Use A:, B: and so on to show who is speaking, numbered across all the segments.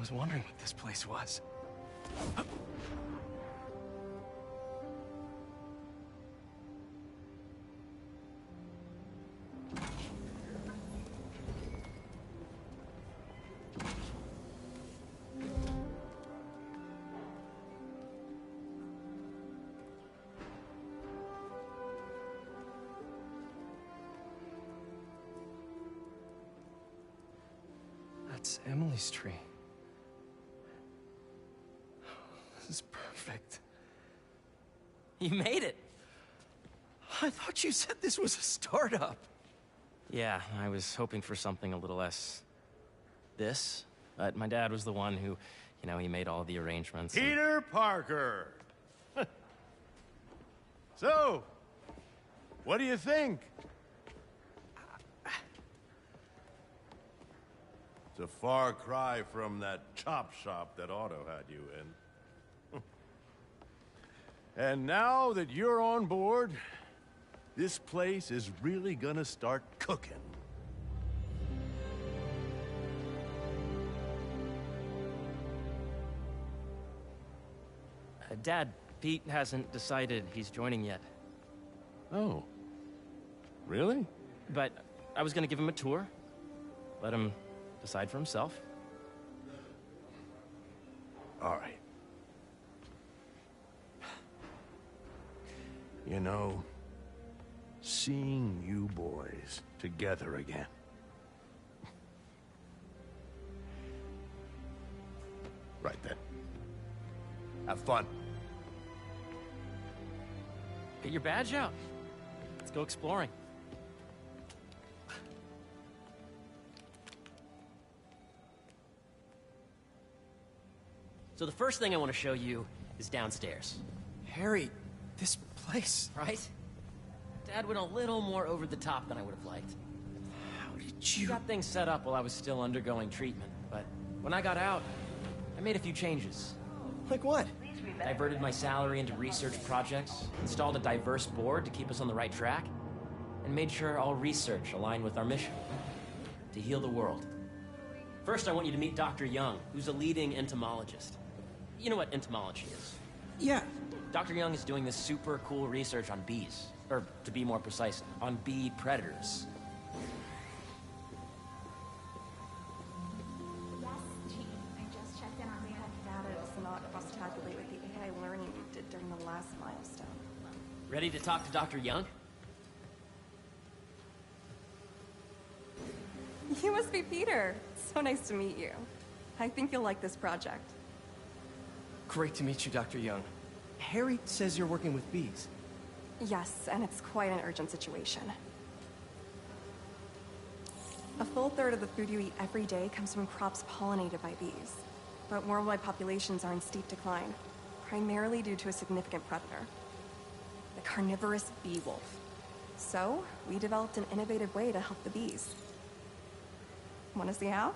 A: was wondering what this place was. That's Emily's tree. This is perfect.
B: You made it!
A: I thought you said this was a startup.
B: Yeah, I was hoping for something a little less... this. But my dad was the one who, he made all the arrangements.
C: Peter Parker! So, what do you think? It's a far cry from that chop shop that Otto had you in. And now that you're on board, this place is really gonna start cooking.
B: Dad, Pete hasn't decided he's joining yet.
C: Oh. Really?
B: But I was gonna give him a tour. Let him decide for himself.
C: All right. You know, seeing you boys together again. Right then. Have fun.
B: Get your badge out. Let's go exploring. So the first thing I want to show you is downstairs.
A: Harry, this place...
B: Right? Dad went a little more over the top than I would have liked.
A: How did
B: You
A: you...
B: got things set up while I was still undergoing treatment, but when I got out, I made a few changes.
A: Like what?
B: Diverted my salary into research projects, installed a diverse board to keep us on the right track, and made sure all research aligned with our mission, to heal the world. First, I want you to meet Dr. Young, who's a leading entomologist. You know what entomology is?
A: Yeah.
B: Dr. Young is doing this super cool research on bees, or to be more precise, on bee predators.
D: Yes, Chief. I just checked in on the data does not cross-tabulate with the AI learning you did during the last milestone.
B: Ready to talk to Dr. Young?
D: You must be Peter. So nice to meet you. I think you'll like this project.
A: Great to meet you, Dr. Young. Harry says you're working with bees.
D: Yes, and it's quite an urgent situation. A full third of the food you eat every day comes from crops pollinated by bees. But worldwide populations are in steep decline, primarily due to a significant predator, the carnivorous bee wolf. So, we developed an innovative way to help the bees. Want to see how?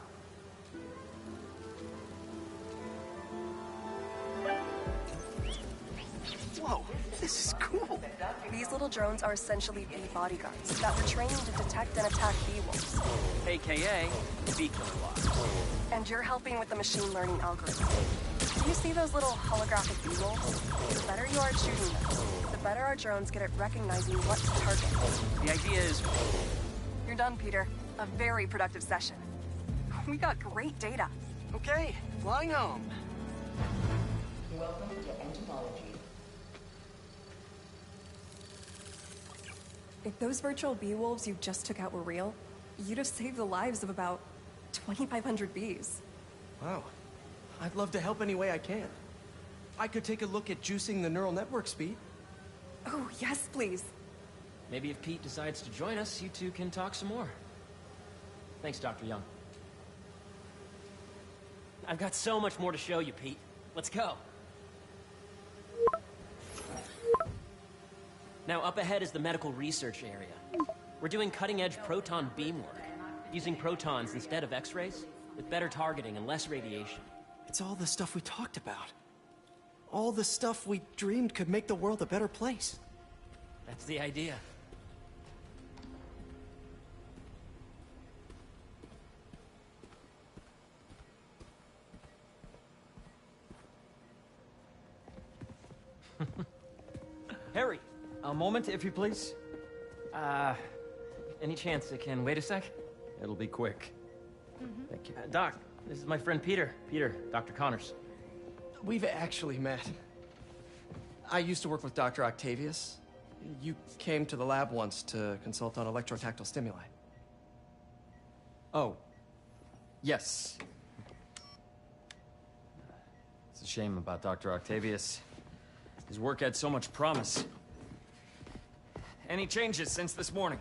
A: Whoa, this is cool.
D: These little drones are essentially bee bodyguards that were trained to detect and attack bee wolves.
B: AKA Bee Killer Wasp.
D: And you're helping with the machine learning algorithm. Do you see those little holographic bee wolves? The better you are at shooting them, the better our drones get at recognizing what to target.
B: The idea is...
D: You're done, Peter. A very productive session. We got great data.
A: Okay, flying home.
E: Welcome to entomology.
D: If those virtual bee wolves you just took out were real, you'd have saved the lives of about 2,500 bees.
A: Wow. I'd love to help any way I can. I could take a look at juicing the neural network speed.
D: Oh, yes, please.
B: Maybe if Pete decides to join us, you two can talk some more. Thanks, Dr. Young. I've got so much more to show you, Pete. Let's go. Now, up ahead is the medical research area. We're doing cutting-edge proton beam work, using protons instead of X-rays, with better targeting and less radiation.
A: It's all the stuff we talked about. All the stuff we dreamed could make the world a better place.
B: That's the idea. Harry, a moment, if you please. Any chance it can wait a sec?
E: It'll be quick.
B: Thank you. Doc, this is my friend Peter. Peter, Dr. Connors.
A: We've actually met. I used to work with Dr. Octavius. You came to the lab once to consult on electrotactile stimuli.
E: Oh. Yes. It's a shame about Dr. Octavius. His work had so much promise. Any changes since this morning?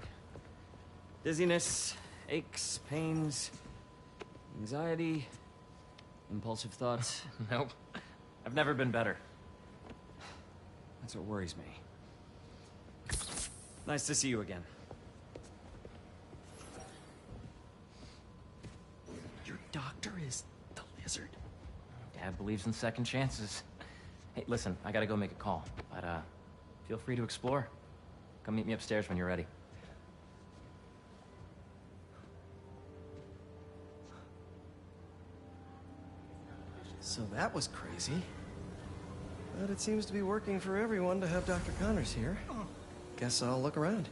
E: Dizziness, aches, pains, anxiety, impulsive thoughts?
B: Nope. I've never been better.
E: That's what worries me. Nice to see you again.
A: Your doctor is the lizard?
B: Dad believes in second chances. Hey, listen, I gotta go make a call, but feel free to explore. Come meet me upstairs when you're ready.
A: So that was crazy. But it seems to be working for everyone to have Dr. Connors here. Guess I'll look around.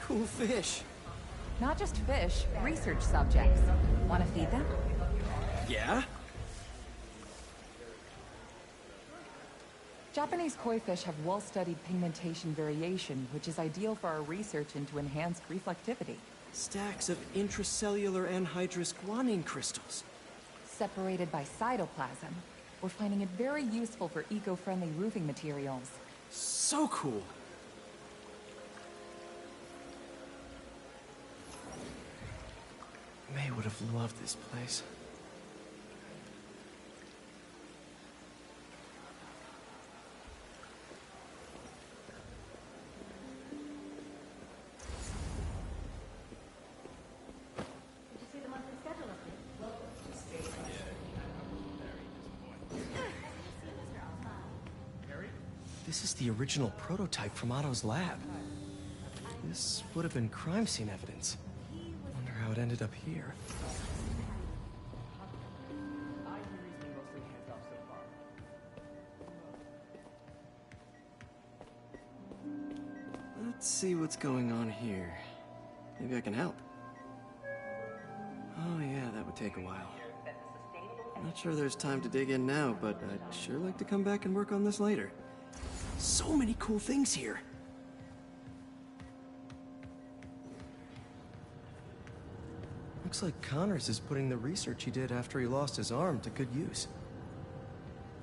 A: Cool fish.
F: Not just fish, research subjects. Want to feed them?
A: Yeah?
F: Japanese koi fish have well-studied pigmentation variation, which is ideal for our research into enhanced reflectivity.
A: Stacks of intracellular anhydrous guanine crystals.
F: Separated by cytoplasm, we're finding it very useful for eco-friendly roofing materials.
A: So cool. May would have loved this place. This is the original prototype from Otto's lab. This would have been crime scene evidence. Wonder how it ended up here. Let's see what's going on here. Maybe I can help. Oh yeah, that would take a while. Not sure there's time to dig in now, but I'd sure like to come back and work on this later. So many cool things here. Looks like Connors is putting the research he did after he lost his arm to good use.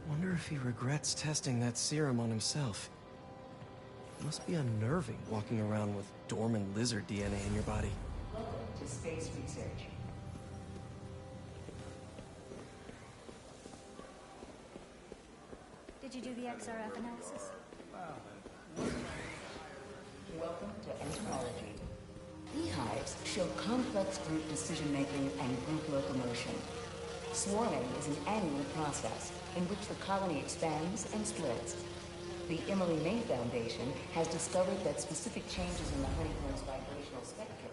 A: Wonder if he regrets testing that serum on himself. Must be unnerving walking around with dormant lizard DNA in your body.
G: Welcome to Space Research.
H: Did you do the XRF analysis?
G: Welcome to entomology. Beehives show complex group decision-making and group locomotion. Swarming is an annual process in which the colony expands and splits. The Emily May Foundation has discovered that specific changes in the honeycomb's vibrational spectrum.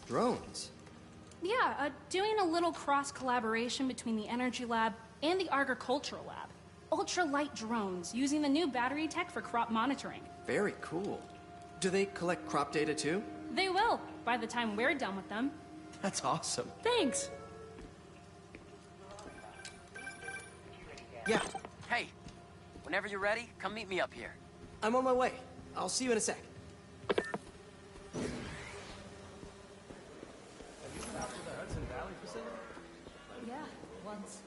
A: Drones?
H: Yeah, doing a little cross-collaboration between the Energy Lab and the Agricultural Lab. Ultralight drones using the new battery tech for crop monitoring.
A: Very cool. Do they collect crop data too?
H: They will, by the time we're done with them.
A: That's awesome.
H: Thanks!
A: Yeah,
I: Hey, whenever you're ready, come meet me up here.
A: I'm on my way. I'll see you in a sec.
F: Yeah, once.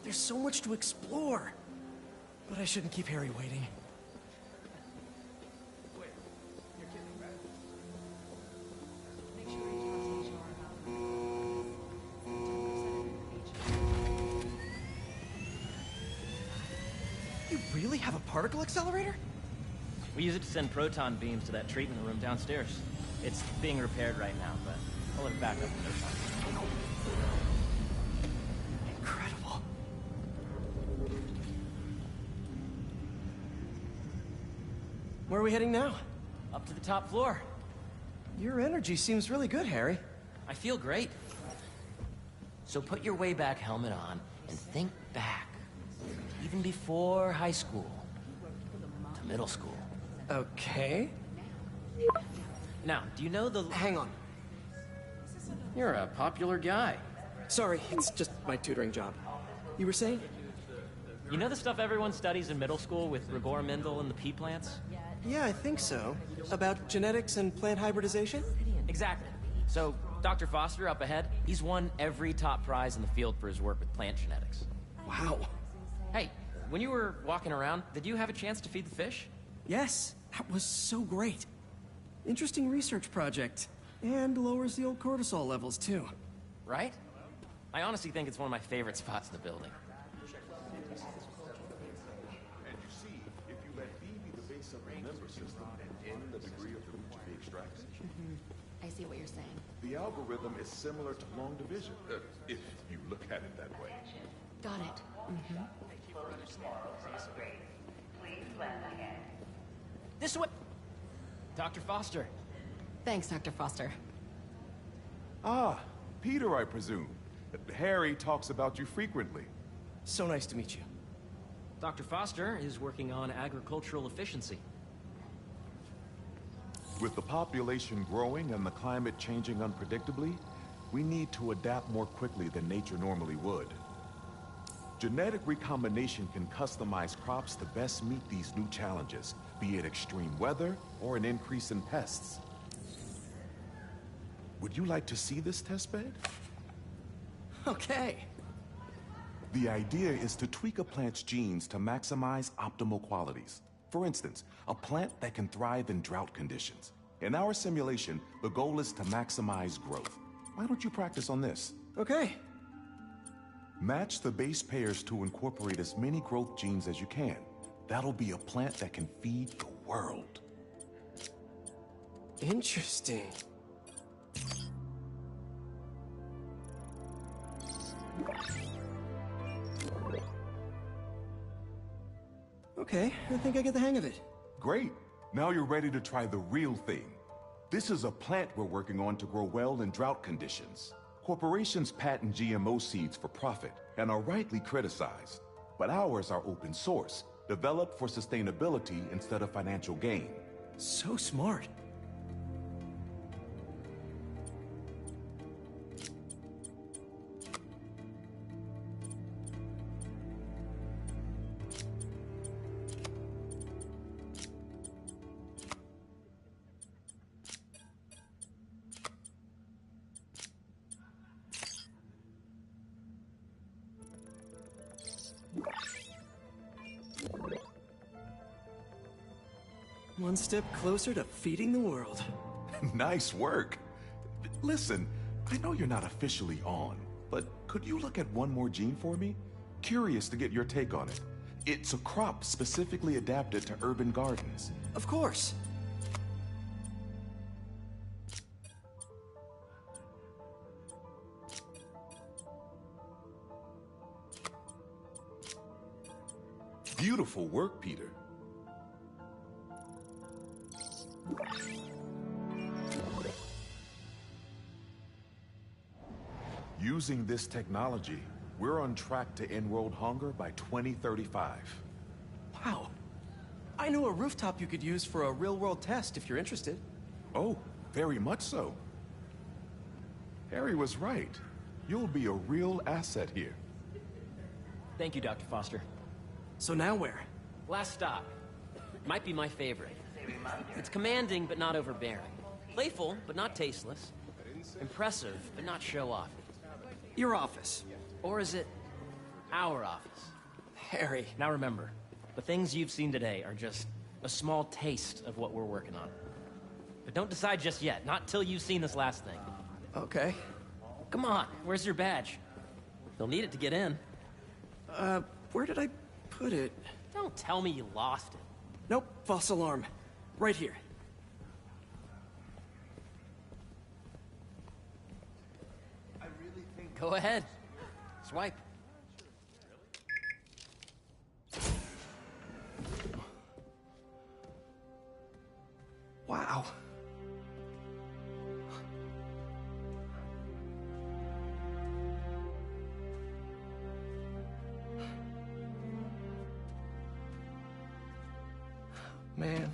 A: There's so much to explore. But I shouldn't keep Harry waiting. You really have a particle accelerator?
B: We use it to send proton beams to that treatment room downstairs. It's being repaired right now, but I'll let it back up in no time.
A: Incredible. Where are we heading now?
B: Up to the top floor.
A: Your energy seems really good, Harry.
B: I feel great. So put your way back helmet on and think back. Even before high school. To middle school.
A: Okay.
B: Now, do you know the...
A: Hang on.
B: You're a popular guy.
A: Sorry, it's just my tutoring job. You were saying?
B: You know the stuff everyone studies in middle school with Rigor Mendel and the pea plants?
A: Yeah, I think so. About genetics and plant hybridization?
B: Exactly. So, Dr. Foster up ahead, he's won every top prize in the field for his work with plant genetics.
A: Wow.
B: Hey, when you were walking around, did you have a chance to feed the fish?
A: Yes, that was so great. Interesting research project. And lowers the old cortisol levels, too.
B: Right? I honestly think it's one of my favorite spots in the building.
J: And you see, if you let B be the base of the member system and N the degree of the root to be extracted,
K: I see what you're saying.
J: the algorithm is similar to long division, if you look at it that way.
K: Got it.
B: This way! Dr. Foster.
K: Thanks, Dr. Foster.
J: Ah, Peter, I presume. Harry talks about you frequently.
A: So nice to meet you.
B: Dr. Foster is working on agricultural efficiency.
J: With the population growing and the climate changing unpredictably, we need to adapt more quickly than nature normally would. Genetic recombination can customize crops to best meet these new challenges, be it extreme weather or an increase in pests. Would you like to see this testbed?
A: Okay.
J: The idea is to tweak a plant's genes to maximize optimal qualities. For instance, a plant that can thrive in drought conditions. In our simulation, the goal is to maximize growth. Why don't you practice on this?
A: Okay.
J: Match the base pairs to incorporate as many growth genes as you can. That'll be a plant that can feed the world.
A: Interesting. Okay, I think I get the hang of it.
J: Great. Now you're ready to try the real thing. This is a plant we're working on to grow well in drought conditions. Corporations patent GMO seeds for profit and are rightly criticized. But ours are open source, developed for sustainability instead of financial gain.
A: So smart. One step closer to feeding the world.
J: Nice work. Listen, I know you're not officially on, but could you look at one more gene for me? Curious to get your take on it. It's a crop specifically adapted to urban gardens.
A: Of course.
J: Beautiful work, Peter. Using this technology, we're on track to end world hunger by 2035.
A: Wow. I know a rooftop you could use for a real-world test if you're interested.
J: Oh, very much so. Harry was right. You'll be a real asset here.
B: Thank you, Dr. Foster.
A: So now where?
B: Last stop. Might be my favorite. It's commanding, but not overbearing. Playful, but not tasteless. Impressive, but not show-off.
A: Your office.
B: Or is it our office?
A: Harry.
B: Now remember, the things you've seen today are just a small taste of what we're working on. But don't decide just yet, not till you've seen this last thing.
A: Okay.
B: Come on, where's your badge? You'll need it to get in.
A: Where did I put it?
B: Don't tell me you lost it.
A: Nope, false alarm. Right here.
B: Go ahead. Swipe.
A: man.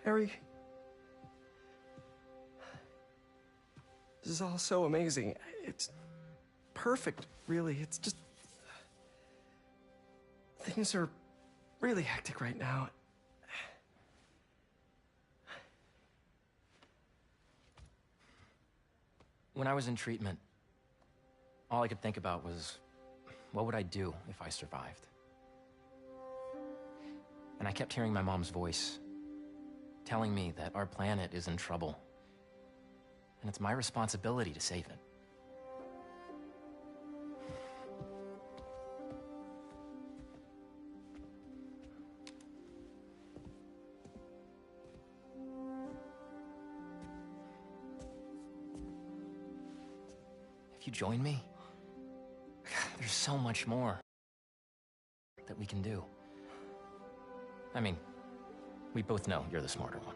A: Harry... This is all so amazing. It's perfect, really. It's just... Things are really hectic right now.
B: When I was in treatment, all I could think about was, what would I do if I survived? And I kept hearing my mom's voice, telling me that our planet is in trouble. And it's my responsibility to save it. If you join me, there's so much more that we can do. I mean, we both know you're the smarter one.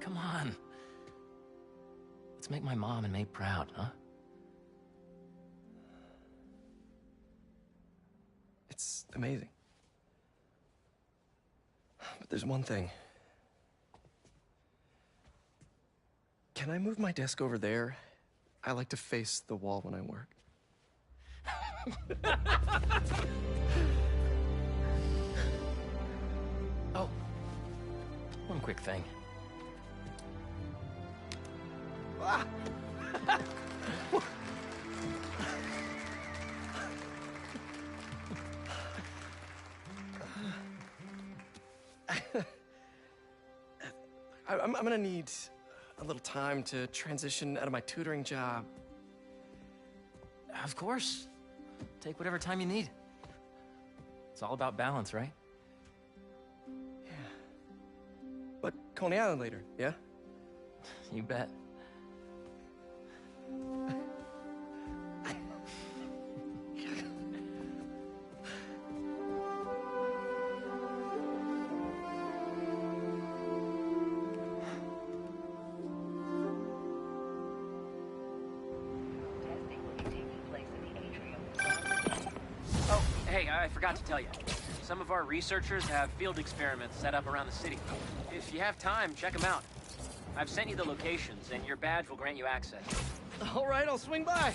B: Come on. Let's make my mom and May proud, huh?
A: It's amazing. But there's one thing. Can I move my desk over there? I like to face the wall when I work.
B: Oh, one quick thing.
A: I'm gonna need a little time to transition out of my tutoring job.
B: Of course. Take whatever time you need. It's all about balance, right?
A: Yeah. But Coney Island later, yeah?
B: You bet.
I: Hey, I forgot to tell you. Some of our researchers have field experiments set up around the city. If you have time, check them out. I've sent you the locations, and your badge will grant you access.
A: All right, I'll swing by.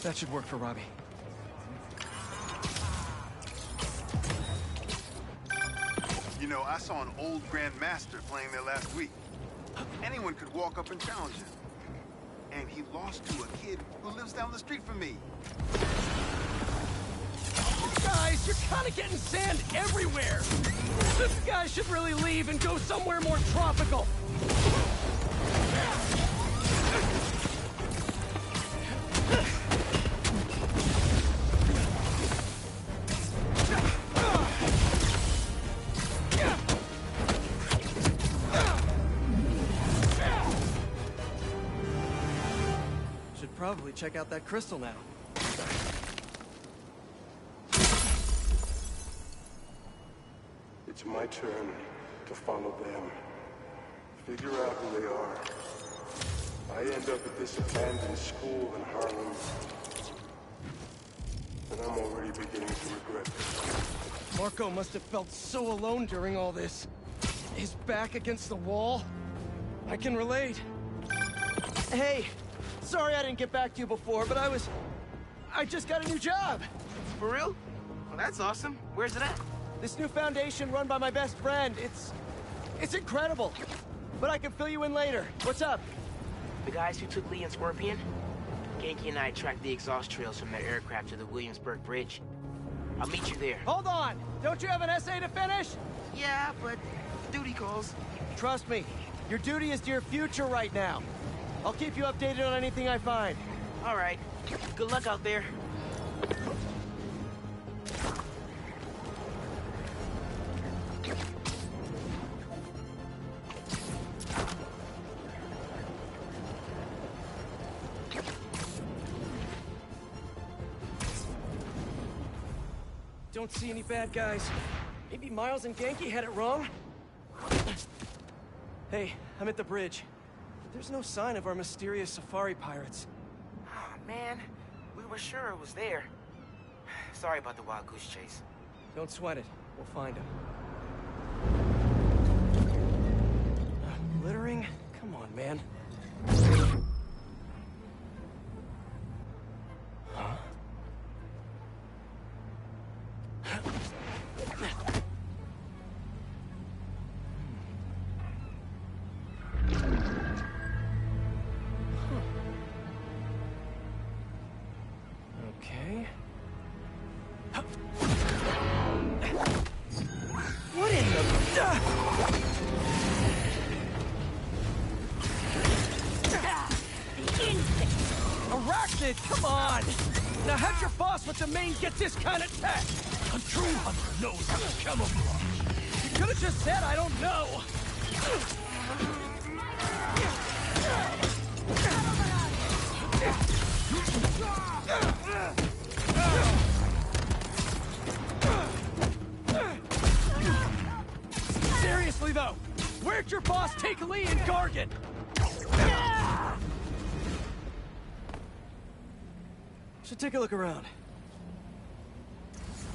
A: That should work for Robbie.
L: You know, I saw an old Grand Master playing there last week. Anyone could walk up and challenge him. And he lost to a kid who lives down the street from me.
A: Guys, you're kind of getting sand everywhere. This guy should really leave and go somewhere more tropical. Probably check out that crystal now.
M: It's my turn to follow them. Figure out who they are. I end up at this abandoned school in Harlem. And I'm already beginning to regret it.
A: Marco must have felt so alone during all this. His back against the wall. I can relate. Hey! Sorry I didn't get back to you before, but I just got a new job.
I: For real? Well, that's awesome. Where's it at?
A: This new foundation run by my best friend. It's incredible. But I can fill you in later. What's up?
N: The guys who took Lee and Scorpion? Ganke and I tracked the exhaust trails from their aircraft to the Williamsburg Bridge. I'll meet you there.
A: Hold on! Don't you have an essay to finish?
N: Yeah, but duty calls.
A: Trust me, your duty is to your future right now. I'll keep you updated on anything I find.
N: All right. Good luck out there.
A: Don't see any bad guys. Maybe Miles and Genki had it wrong? Hey, I'm at the bridge. There's no sign of our mysterious safari pirates.
N: Oh, man. We were sure it was there. Sorry about the wild goose chase.
A: Don't sweat it. We'll find him. Littering? Come on, man. Huh? Okay. What in the... Arachnid, come on! Now how'd your boss with the mane get this kind of tech? A true hunter knows how to camouflage. You could've just said I don't know. Seriously though, where'd your boss take Lee and Gargan? Should take a look around.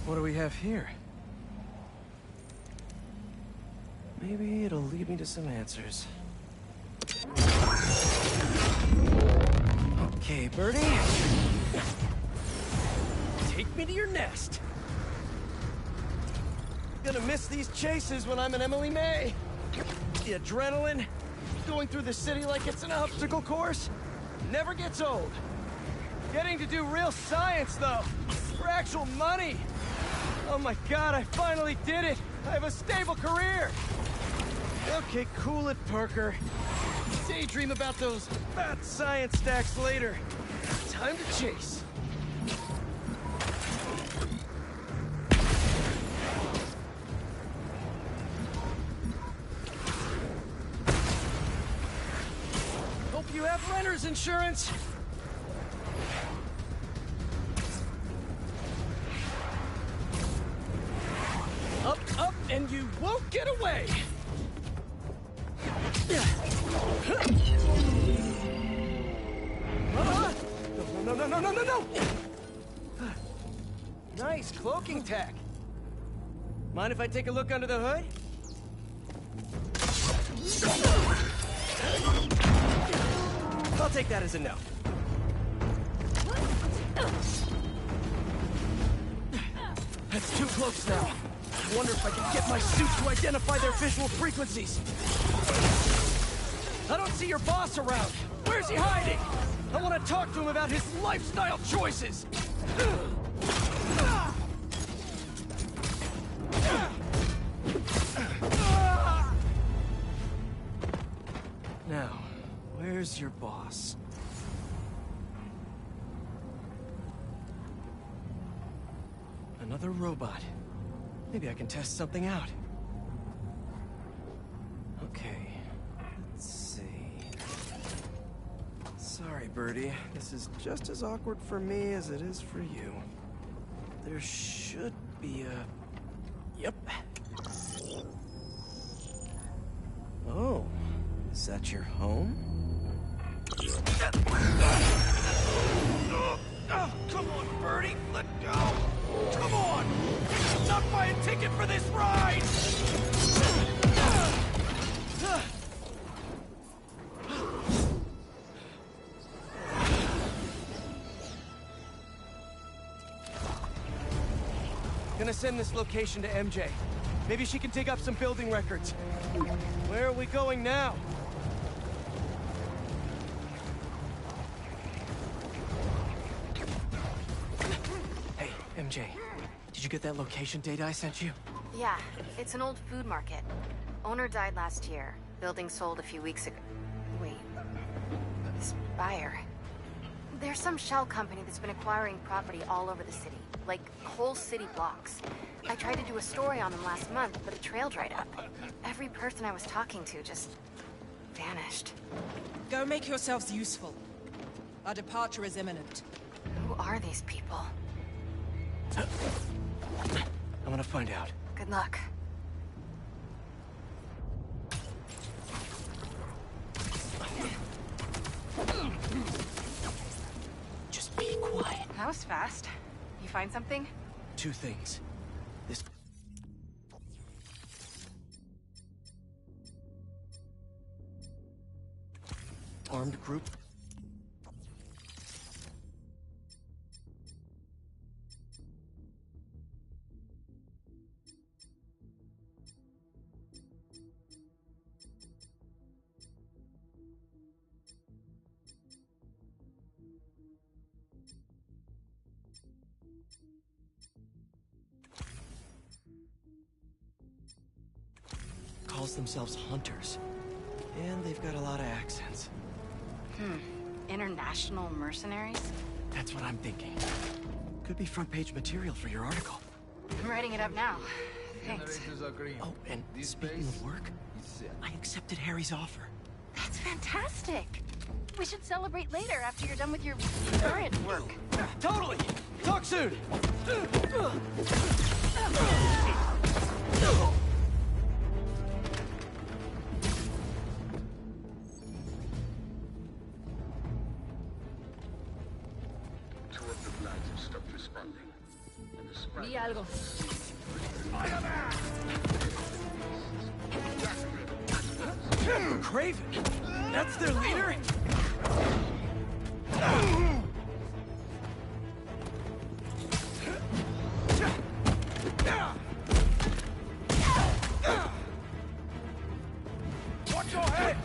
A: What do we have here? Maybe it'll lead me to some answers. Okay, Birdie. Take me to your nest. Gonna miss these chases when I'm in Emily May. The adrenaline, going through the city like it's an obstacle course, never gets old. Getting to do real science, though, for actual money. Oh my God, I finally did it. I have a stable career. Okay, cool it, Parker. Daydream about those fat science stacks later. Time to chase. Hope you have renter's insurance. Up, up, and you won't get away! No, no, no, no, no, no! Nice cloaking tech. Mind if I take a look under the hood? I'll take that as a no. That's too close now. I wonder if I can get my suit to identify their visual frequencies. I don't see your boss around. Where's he hiding? I want to talk to him about his lifestyle choices. Now, where's your boss? Another robot. Maybe I can test something out. Okay, let's see. Sorry, Birdie. This is just as awkward for me as it is for you. There should be a... Yep. Oh, is that your home? Oh, come on, Birdie! Let go! Come on! Not buy a ticket for this ride! Gonna send this location to MJ. Maybe she can dig up some building records. Where are we going now? Hey, MJ. Did you get that location data I sent you?
O: Yeah, it's an old food market. Owner died last year. Building sold a few weeks ago. Wait. This buyer. There's some shell company that's been acquiring property all over the city. Like, whole city blocks. I tried to do a story on them last month, but the trail dried up. Every person I was talking to just... vanished.
P: Go make yourselves useful. Our departure is imminent.
O: Who are these people?
A: want to find out.
O: Good luck.
A: Just be quiet.
O: That was fast. You find something?
A: Two things. This... armed group. Calls themselves hunters. And they've got a lot of accents.
O: International mercenaries?
A: That's what I'm thinking. Could be front page material for your article.
O: I'm writing it up now. Thanks.
A: Oh, and speaking of work, I accepted Harry's offer.
O: That's fantastic. We should celebrate later after you're done with your current work.
A: Totally! Talk soon!
K: Vi algo.
A: Craven! That's their leader? Watch your head!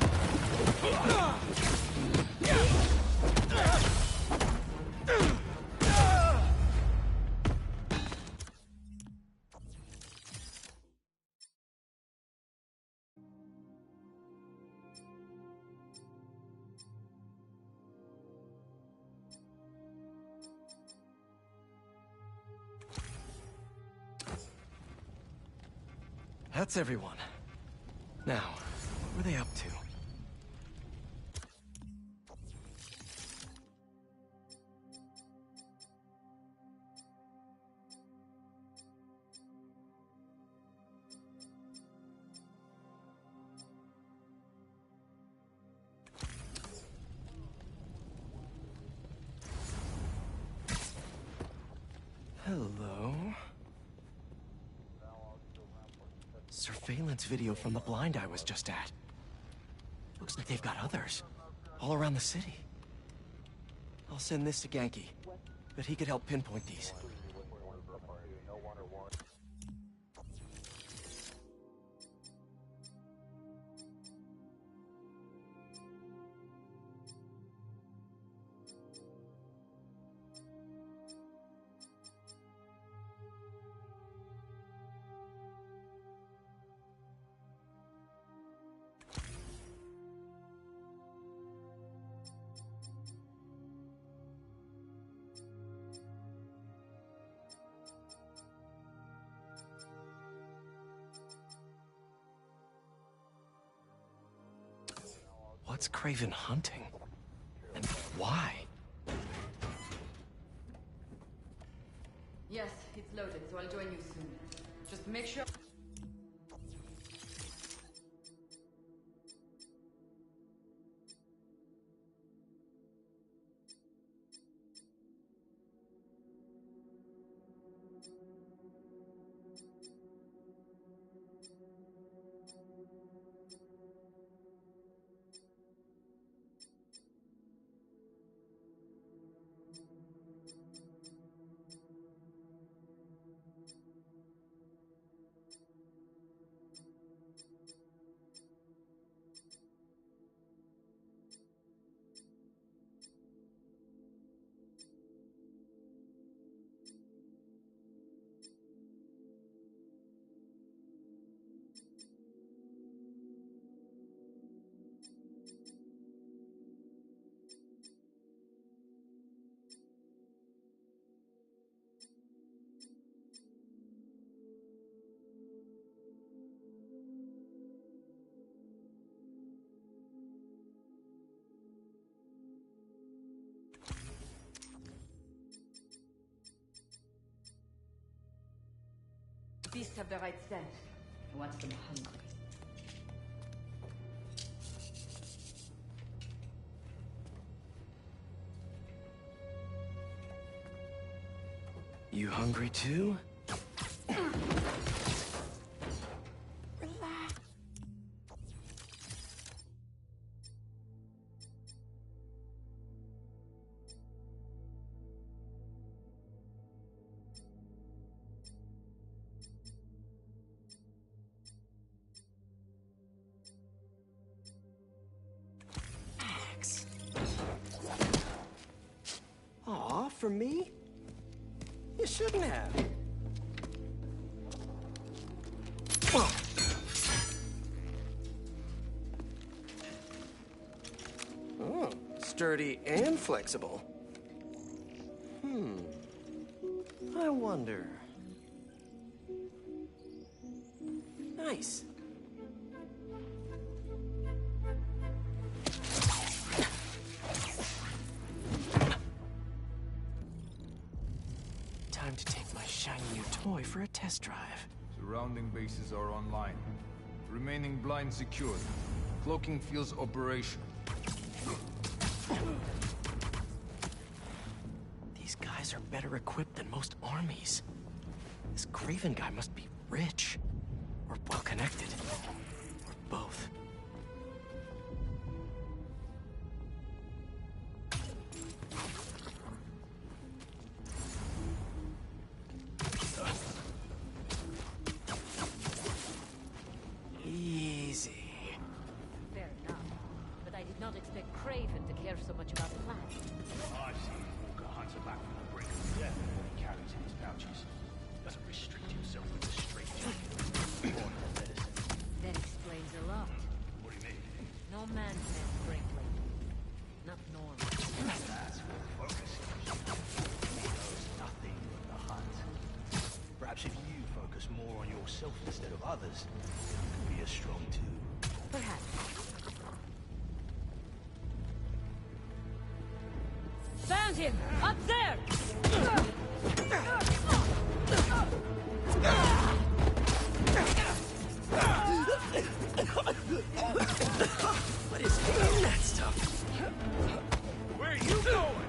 A: That's everyone. Now, what were they up to? Hello? Surveillance video from the blind I was just at. Looks like they've got others. All around the city. I'll send this to Genki. Bet he could help pinpoint these. What's Craven hunting? And why?
K: Yes, it's loaded, so I'll join you soon. Just make sure... beasts have the right scent. He wants them hungry.
A: You hungry too? Aw, for me? You shouldn't have. Oh, sturdy and flexible. I wonder. Nice. Time to take my shiny new toy for a test drive.
Q: Surrounding bases are online. Remaining blind secured. Cloaking fields operational.
A: These guys are better equipped than most armies. This Craven guy must be rich. Or well-connected. Or both. Easy.
R: Fair enough. But I did not expect Craven to care so much about the plan.
S: I've seen Walker hunter back from the brink of death with what he carries in his pouches. Doesn't restrict himself with a straight jacket or medicine.
R: That explains a lot.
S: What do you mean?
R: No man can frankly. Not normal.
S: That's what focus is. He knows nothing but the hunt. Perhaps if you focus more on yourself instead of others, you could be as strong too.
R: Perhaps. Found him! Up there!
A: What is in that stuff?
S: Where are you going?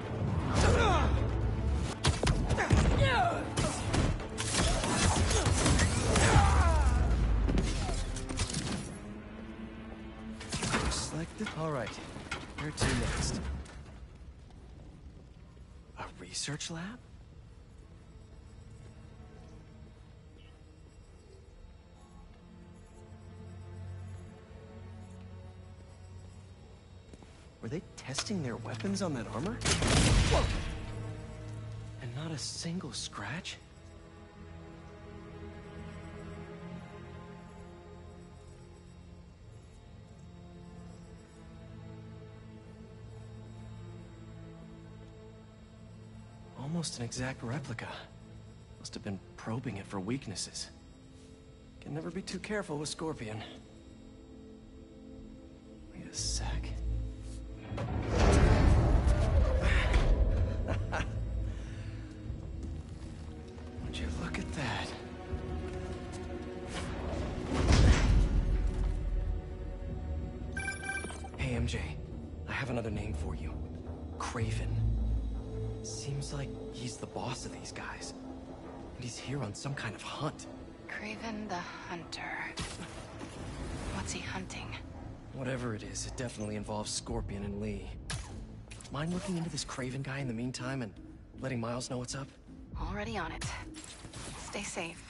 A: All right, where to next? A research lab? Were they testing their weapons on that armor? Whoa! And not a single scratch? Almost an exact replica. Must have been probing it for weaknesses. Can never be too careful with Scorpion. Wait a sec. Would you look at that? Hey, MJ. I have another name for you. Craven. Seems like he's the boss of these guys. And he's here on some kind of hunt.
O: Craven the Hunter. What's he hunting?
A: Whatever it is, it definitely involves Scorpion and Lee. Mind looking into this Craven guy in the meantime and letting Miles know what's up?
O: Already on it. Stay safe.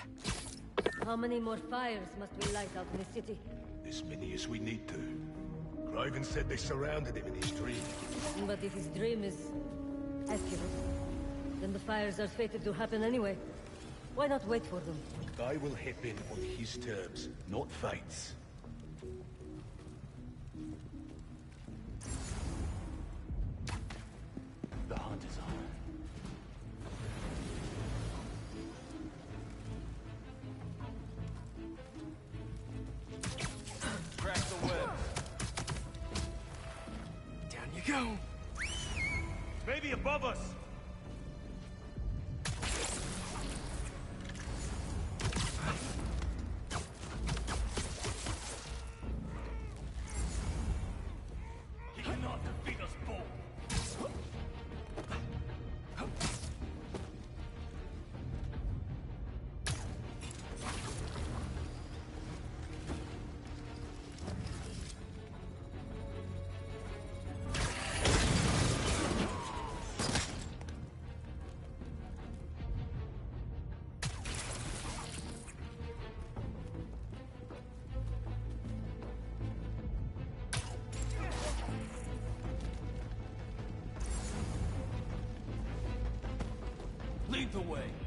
R: How many more fires must we light out in the city?
S: As many as we need to. Craven said they surrounded him in his dream.
R: But if his dream is accurate, then the fires are fated to happen anyway. Why not wait for them?
S: I will hip in on his terms, not fate's. The hunt is on.
Q: Crack the web.
A: Down you go.
S: Maybe above us.
T: the way.